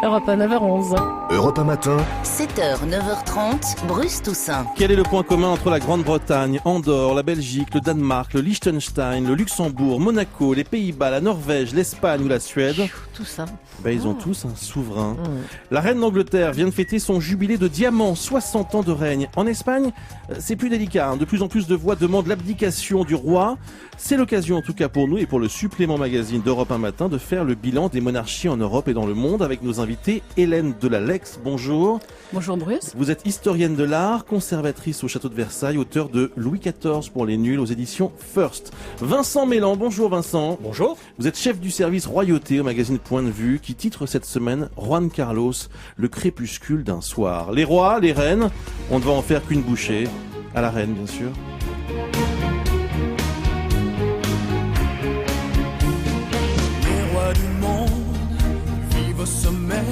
Europe 1, 9h11. Europe 1 matin. 7h, 9h30, Bruce Toussaint. Quel est le point commun entre la Grande-Bretagne, Andorre, la Belgique, le Danemark, le Liechtenstein, le Luxembourg, Monaco, les Pays-Bas, la Norvège, l'Espagne ou la Suède? Tout ça. Ils ont tous un souverain. La reine d'Angleterre vient de fêter son jubilé de diamant, 60 ans de règne. En Espagne, c'est plus délicat. De plus en plus de voix demandent l'abdication du roi. C'est l'occasion en tout cas pour nous et pour le supplément magazine d'Europe 1 matin de faire le bilan des monarchies en Europe et dans le monde avec nos invités. Hélène Delalex, bonjour. Bonjour Bruce. Vous êtes historienne de l'art, conservatrice au château de Versailles, auteur de Louis XIV pour les nuls aux éditions First. Vincent Mélan, bonjour Vincent. Bonjour. Vous êtes chef du service royauté au magazine Point de Vue qui titre cette semaine Juan Carlos, le crépuscule d'un soir. Les rois, les reines, on ne va en faire qu'une bouchée. À la reine bien sûr. Les rois du monde vivent au sommet.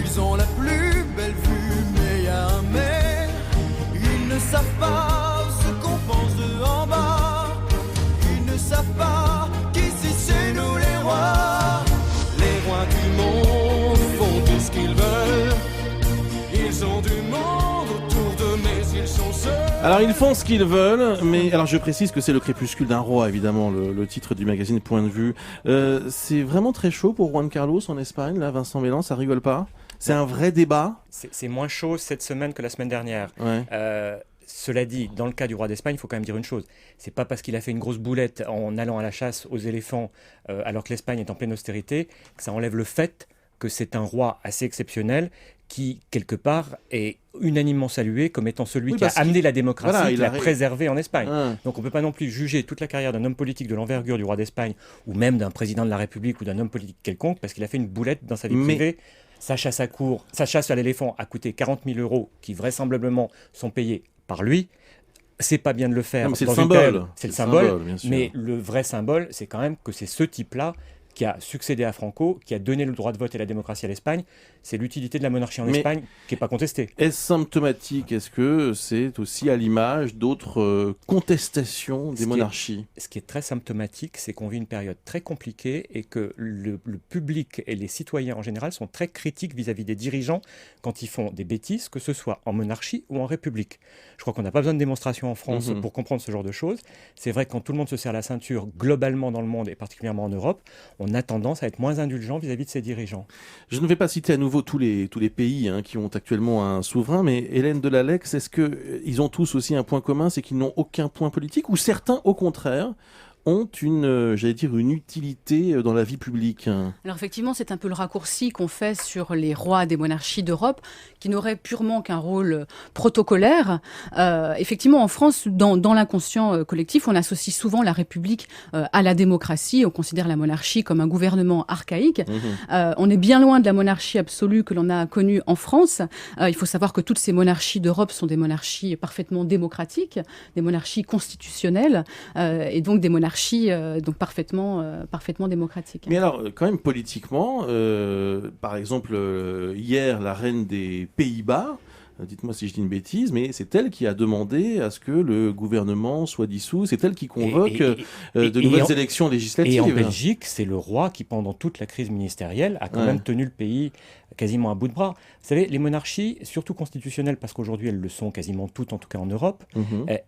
Ils ont la plus belle vue, mais y a un mais. Ils ne savent pas ce qu'on pense d'eux en bas. Ils ne savent pas qu'ici c'est nous les rois. Les rois du monde font tout ce qu'ils veulent. Ils ont du monde autour d'eux, mais ils sont seuls. Alors ils font ce qu'ils veulent, mais alors je précise que c'est le crépuscule d'un roi évidemment, le titre du magazine Point de Vue. C'est vraiment très chaud pour Juan Carlos en Espagne, là Vincent Mélan, ça rigole pas? C'est un vrai débat? C'est moins chaud cette semaine que la semaine dernière. Ouais. Cela dit, dans le cas du roi d'Espagne, il faut quand même dire une chose. C'est pas parce qu'il a fait une grosse boulette en allant à la chasse aux éléphants alors que l'Espagne est en pleine austérité que ça enlève le fait que c'est un roi assez exceptionnel qui, quelque part, est unanimement salué comme étant celui qui a amené la démocratie, voilà, qui l'a préservée en Espagne. Donc on ne peut pas non plus juger toute la carrière d'un homme politique de l'envergure du roi d'Espagne ou même d'un président de la République ou d'un homme politique quelconque parce qu'il a fait une boulette dans sa vie privée. Sa chasse à l'éléphant a coûté 40 000 €, qui vraisemblablement sont payés par lui. C'est pas bien de le faire. C'est le symbole. C'est le symbole, bien sûr. mais le vrai symbole, c'est quand même que c'est ce type-là qui a succédé à Franco, qui a donné le droit de vote et la démocratie à l'Espagne. C'est l'utilité de la monarchie en Espagne qui n'est pas contestée. Est-ce symptomatique? Est-ce que c'est aussi à l'image d'autres contestations des monarchies? Ce qui est très symptomatique, c'est qu'on vit une période très compliquée et que le public et les citoyens en général sont très critiques vis-à-vis des dirigeants quand ils font des bêtises, que ce soit en monarchie ou en république. Je crois qu'on n'a pas besoin de démonstration en France pour comprendre ce genre de choses. C'est vrai que quand tout le monde se serre la ceinture globalement dans le monde et particulièrement en Europe, on a tendance à être moins indulgent vis-à-vis de ses dirigeants. Je ne vais pas citer à nouveau tous les pays qui ont actuellement un souverain, mais Hélène Delalex, est-ce qu'ils ont tous aussi un point commun, c'est qu'ils n'ont aucun point politique, ou certains, au contraire, ont une utilité dans la vie publique? Alors effectivement, c'est un peu le raccourci qu'on fait sur les rois des monarchies d'Europe, qui n'auraient purement qu'un rôle protocolaire. Effectivement, en France, dans l'inconscient collectif, on associe souvent la République à la démocratie. On considère la monarchie comme un gouvernement archaïque. On est bien loin de la monarchie absolue que l'on a connue en France. Il faut savoir que toutes ces monarchies d'Europe sont des monarchies parfaitement démocratiques, des monarchies constitutionnelles, et donc des monarchies donc parfaitement démocratique. Mais alors, quand même politiquement, par exemple, hier, la reine des Pays-Bas, dites-moi si je dis une bêtise, mais c'est elle qui a demandé à ce que le gouvernement soit dissous, c'est elle qui convoque de nouvelles élections législatives. Et en Belgique, c'est le roi qui, pendant toute la crise ministérielle, a quand même tenu le pays quasiment à bout de bras. Vous savez, les monarchies, surtout constitutionnelles, parce qu'aujourd'hui elles le sont quasiment toutes, en tout cas en Europe,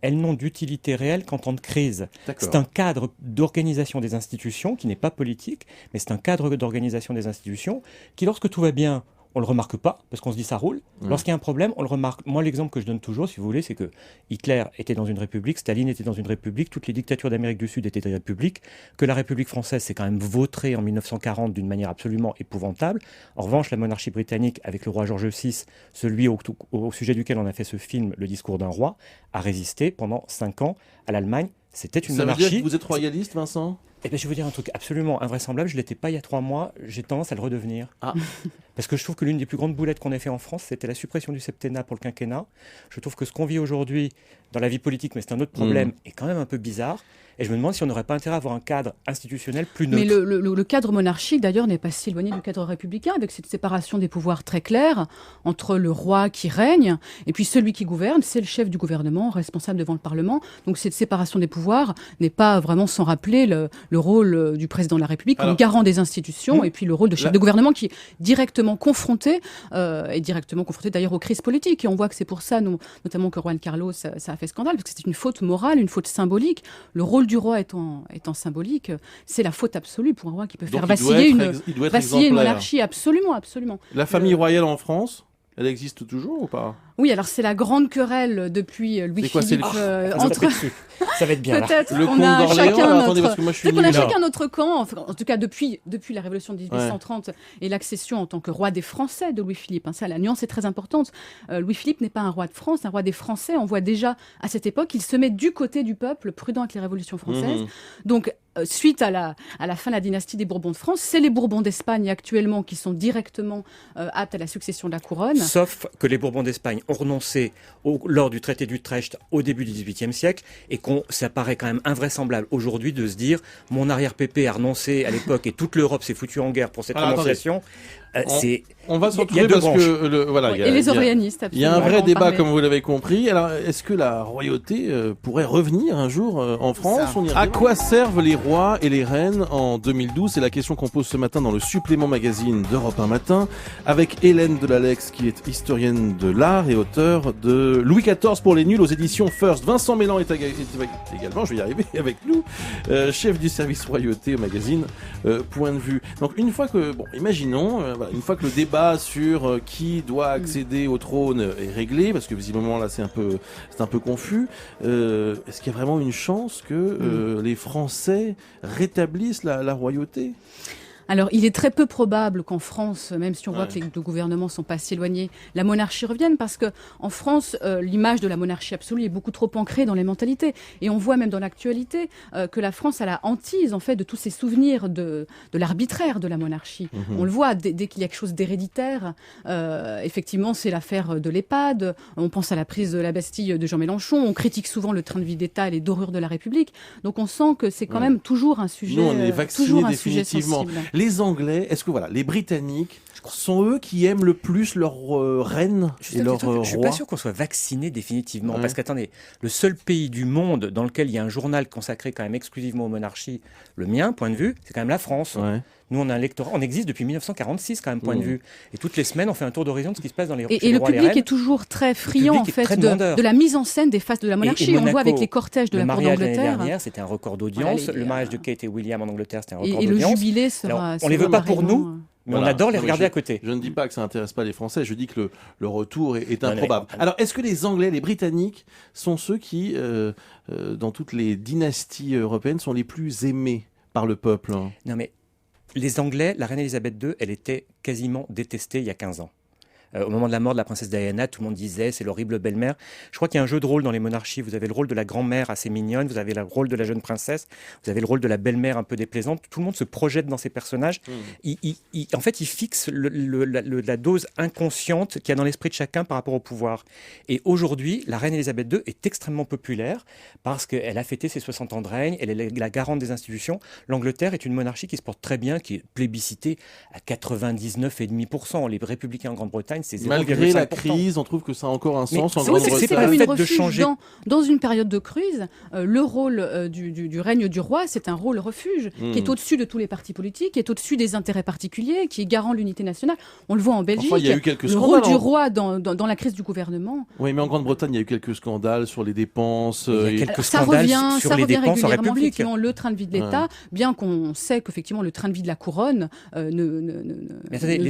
elles n'ont d'utilité réelle qu'en temps de crise. C'est un cadre d'organisation des institutions qui n'est pas politique, mais c'est un cadre d'organisation des institutions qui, lorsque tout va bien, on ne le remarque pas, parce qu'on se dit ça roule. Lorsqu'il y a un problème, on le remarque. Moi, l'exemple que je donne toujours, si vous voulez, c'est que Hitler était dans une république, Staline était dans une république, toutes les dictatures d'Amérique du Sud étaient des républiques, que la République française s'est quand même vautrée en 1940 d'une manière absolument épouvantable. En revanche, la monarchie britannique, avec le roi George VI, celui au sujet duquel on a fait ce film, Le discours d'un roi, a résisté pendant 5 ans à l'Allemagne. C'était une monarchie. Ça veut dire que vous êtes royaliste, Vincent? Eh bien, je vais vous dire un truc absolument invraisemblable. Je ne l'étais pas il y a 3 mois. J'ai tendance à le redevenir. Parce que je trouve que l'une des plus grandes boulettes qu'on ait fait en France, c'était la suppression du septennat pour le quinquennat. Je trouve que ce qu'on vit aujourd'hui dans la vie politique, mais c'est un autre problème, est quand même un peu bizarre. Et je me demande si on n'aurait pas intérêt à avoir un cadre institutionnel plus neutre. Mais le cadre monarchique, d'ailleurs, n'est pas si éloigné du cadre républicain, avec cette séparation des pouvoirs très claire entre le roi qui règne et puis celui qui gouverne, c'est le chef du gouvernement, responsable devant le Parlement. Donc cette séparation des pouvoirs n'est pas vraiment sans rappeler le rôle du président de la République comme garant des institutions et puis le rôle de chef de gouvernement qui est directement confronté d'ailleurs aux crises politiques. Et on voit que c'est pour ça, notamment que Juan Carlos, ça a fait scandale, parce que c'est une faute morale, une faute symbolique. Le rôle du roi étant symbolique, c'est la faute absolue pour un roi qui peut faire vaciller une monarchie. Absolument, absolument. La famille royale en France, elle existe toujours ou pas ? Oui, alors c'est la grande querelle depuis Louis-Philippe entre... Ça va être bien peut-être là. on a chacun notre camp. Enfin, en tout cas, depuis la Révolution de 1830 et l'accession en tant que roi des Français de Louis-Philippe. Ça, la nuance est très importante. Louis-Philippe n'est pas un roi de France, un roi des Français. On voit déjà à cette époque qu'il se met du côté du peuple, prudent avec les révolutions françaises. Donc, suite à la fin de la dynastie des Bourbons de France, c'est les Bourbons d'Espagne actuellement qui sont directement aptes à la succession de la couronne. Sauf que les Bourbons d'Espagne ont renoncé lors du traité d'Utrecht au début du XVIIIe siècle et ça paraît quand même invraisemblable aujourd'hui de se dire mon arrière-pépé a renoncé à l'époque et toute l'Europe s'est foutue en guerre pour cette renonciation. On va se retrouver parce que et les orléanistes. Il y a un vrai débat, comme vous l'avez compris. Alors, est-ce que la royauté pourrait revenir un jour en France ? À quoi servent les rois et les reines en 2012 ? C'est la question qu'on pose ce matin dans le supplément magazine d'Europe 1 Matin, avec Hélène Delalex, qui est historienne de l'art et auteure de Louis XIV pour les nuls aux éditions First. Vincent Mélan est également, je vais y arriver, avec nous, chef du service royauté au magazine Point de vue. Donc, une fois que, imaginons, une fois que le débat sur qui doit accéder au trône est réglé, parce que visiblement là c'est un peu confus, est-ce qu'il y a vraiment une chance que les Français rétablissent la royauté ? Alors, il est très peu probable qu'en France, même si on voit que les deux gouvernements sont pas si éloignés, la monarchie revienne, parce que en France, l'image de la monarchie absolue est beaucoup trop ancrée dans les mentalités. Et on voit même dans l'actualité que la France a la hantise, en fait, de tous ces souvenirs de l'arbitraire de la monarchie. On le voit dès qu'il y a quelque chose d'héréditaire. Effectivement, c'est l'affaire de l'EHPAD. On pense à la prise de la Bastille de Jean Mélenchon. On critique souvent le train de vie d'État et les dorures de la République. Donc, on sent que c'est quand même toujours un sujet, nous, on est vaccinés sujet sensible. Les Anglais, est-ce que les Britanniques sont eux qui aiment le plus leur reine et leur roi ? Je suis pas sûr qu'on soit vacciné définitivement, parce qu'attendez, le seul pays du monde dans lequel il y a un journal consacré quand même exclusivement aux monarchies, le mien, Point de vue, c'est quand même la France. Nous, on a un lectorat, on existe depuis 1946 quand même, Point de vue. Et toutes les semaines, on fait un tour d'horizon de ce qui se passe dans les et le public est toujours très friand en fait de la mise en scène des faces de la monarchie. Et Monaco, on voit avec les cortèges de la cour d'Angleterre. L'année dernière, c'était un record d'audience. Le mariage de Kate et William en Angleterre, c'était un record d'audience. Et le jubilé sera. Alors, on les veut pas pour nous. Mais on adore les regarder à côté. Je ne dis pas que ça n'intéresse pas les Français, je dis que le retour est improbable. Alors, est-ce que les Anglais, les Britanniques, sont ceux qui, dans toutes les dynasties européennes, sont les plus aimés par le peuple ? Non mais, les Anglais, la reine Elisabeth II, elle était quasiment détestée il y a 15 ans. Au moment de la mort de la princesse Diana, tout le monde disait c'est l'horrible belle-mère. Je crois qu'il y a un jeu de rôle dans les monarchies. Vous avez le rôle de la grand-mère assez mignonne, vous avez le rôle de la jeune princesse, vous avez le rôle de la belle-mère un peu déplaisante. Tout le monde se projette dans ces personnages. En fait, il fixe la dose inconsciente qu'il y a dans l'esprit de chacun par rapport au pouvoir. Et aujourd'hui, la reine Elisabeth II est extrêmement populaire parce qu'elle a fêté ses 60 ans de règne, elle est la garante des institutions. L'Angleterre est une monarchie qui se porte très bien, qui est plébiscitée à 99,5%. Les républicains en Grande-Bretagne, c'est 0,5%. Malgré la crise, on trouve que ça a encore un sens en Grande-Bretagne. C'est comme une refuge dans une période de crise. Le rôle du règne du roi, c'est un rôle refuge qui est au-dessus de tous les partis politiques, qui est au-dessus des intérêts particuliers, qui est garant de l'unité nationale. On le voit en Belgique. Enfin, il y a eu quelques le rôle du roi dans la crise du gouvernement. Oui, mais en Grande-Bretagne, il y a eu quelques scandales sur les dépenses. Il y a quelques scandales sur les dépenses en République. Effectivement, le train de vie de l'État, bien qu'on sait qu'effectivement le train de vie de la couronne les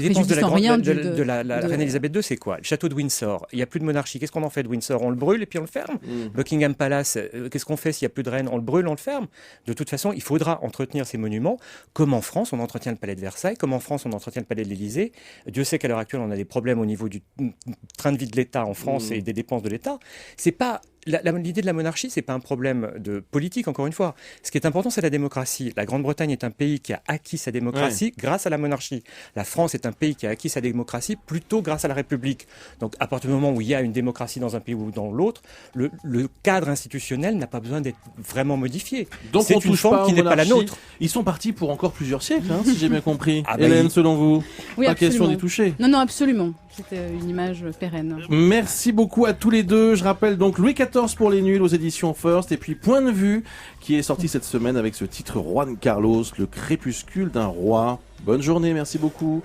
dépenses de la reine Elisabeth II, c'est quoi ? Le château de Windsor, il n'y a plus de monarchie. Qu'est-ce qu'on en fait de Windsor ? On le brûle et puis on le ferme. Buckingham Palace, qu'est-ce qu'on fait s'il n'y a plus de reine ? On le brûle, on le ferme. De toute façon, il faudra entretenir ces monuments, comme en France, on entretient le palais de Versailles, comme en France, on entretient le palais de l'Élysée. Dieu sait qu'à l'heure actuelle, on a des problèmes au niveau du train de vie de l'État en France et des dépenses de l'État. C'est pas l'idée de la monarchie, c'est pas un problème de politique, encore une fois. Ce qui est important, c'est la démocratie. La Grande-Bretagne est un pays qui a acquis sa démocratie grâce à la monarchie. La France est un pays qui a acquis sa démocratie plutôt grâce à la République. Donc, à partir du moment où il y a une démocratie dans un pays ou dans l'autre, le cadre institutionnel n'a pas besoin d'être vraiment modifié. Donc, c'est une forme qui n'est pas la nôtre. Ils sont partis pour encore plusieurs siècles, si j'ai bien compris. Hélène, selon vous, oui, pas absolument. Question d'y toucher. Non, absolument. C'était une image pérenne. Merci beaucoup à tous les deux. Je rappelle donc Louis XIV pour les nuls aux éditions First et puis Point de vue qui est sorti cette semaine avec ce titre Juan Carlos, le crépuscule d'un roi. Bonne journée, merci beaucoup.